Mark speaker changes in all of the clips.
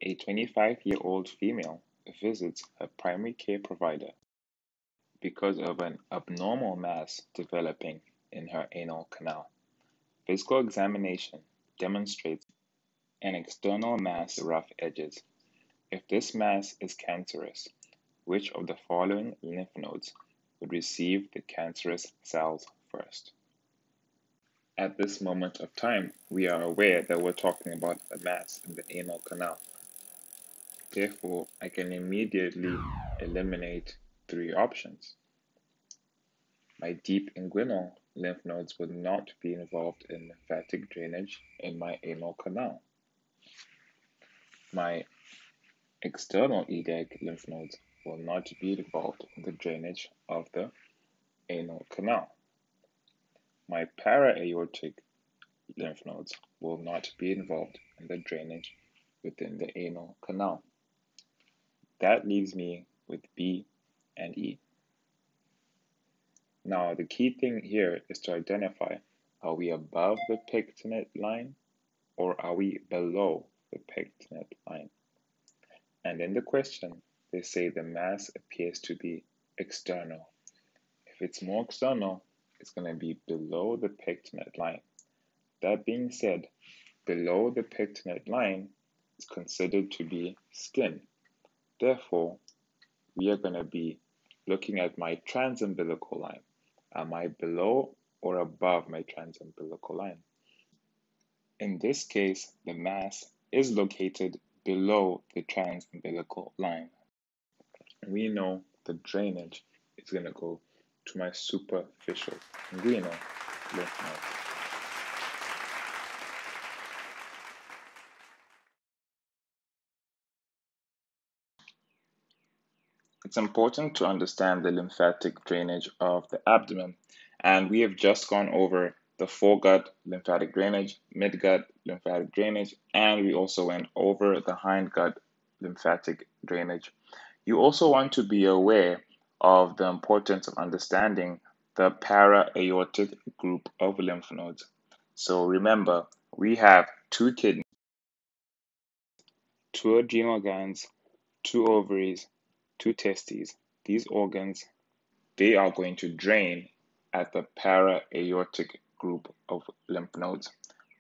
Speaker 1: A 25-year-old female visits her primary care provider because of an abnormal mass developing in her anal canal. Physical examination demonstrates an external mass with rough edges. If this mass is cancerous, which of the following lymph nodes would receive the cancerous cells first? At this moment of time, we are aware that we're talking about a mass in the anal canal. Therefore, I can immediately eliminate three options. My deep inguinal lymph nodes would not be involved in lymphatic drainage in my anal canal. My external iliac lymph nodes will not be involved in the drainage of the anal canal. My para-aortic lymph nodes will not be involved in the drainage within the anal canal. That leaves me with B and E. Now, the key thing here is to identify, are we above the pectinate line or are we below the pectinate line? And in the question, they say the mass appears to be external. If it's more external, it's going to be below the pectinate line. That being said, below the pectinate line is considered to be skin. Therefore, we are going to be looking at my transumbilical line. Am I below or above my transumbilical line? In this case, the mass is located below the transumbilical line. We know the drainage is going to go to my superficial inguinal lymph node. It's important to understand the lymphatic drainage of the abdomen, and we have just gone over the foregut lymphatic drainage, midgut lymphatic drainage, and we also went over the hindgut lymphatic drainage. You also want to be aware of the importance of understanding the para-aortic group of lymph nodes. So remember, we have two kidneys, two adrenal glands, two ovaries, two testes. These organs, they are going to drain at the para-aortic group of lymph nodes.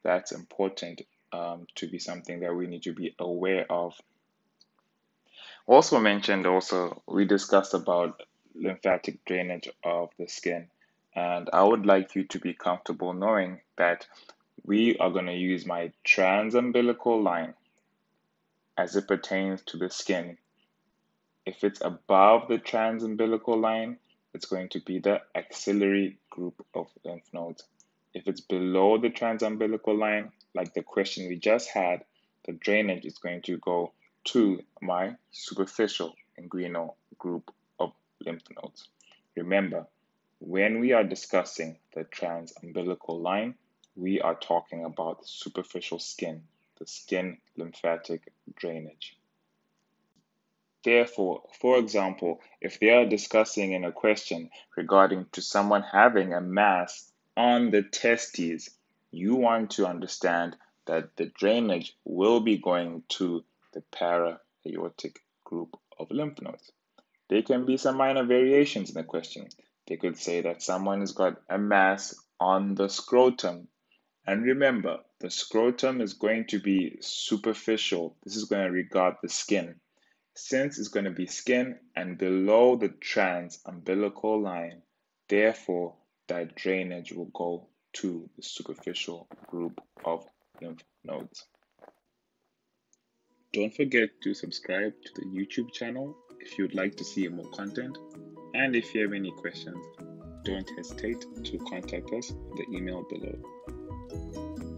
Speaker 1: That's important to be something that we need to be aware of. We discussed about lymphatic drainage of the skin, and I would like you to be comfortable knowing that we are going to use my transumbilical line as it pertains to the skin. If it's above the transumbilical line, it's going to be the axillary group of lymph nodes. If it's below the transumbilical line, like the question we just had, the drainage is going to go to my superficial inguinal group of lymph nodes. Remember, when we are discussing the transumbilical line, we are talking about superficial skin, the skin lymphatic drainage. Therefore, for example, if they are discussing in a question regarding to someone having a mass on the testes, you want to understand that the drainage will be going to the para-aortic group of lymph nodes. There can be some minor variations in the question. They could say that someone has got a mass on the scrotum. And remember, the scrotum is going to be superficial. This is going to regard the skin. Since it's going to be skin and below the transumbilical line, therefore that drainage will go to the superficial group of lymph nodes. Don't forget to subscribe to the YouTube channel if you'd like to see more content, and if you have any questions, don't hesitate to contact us at the email below.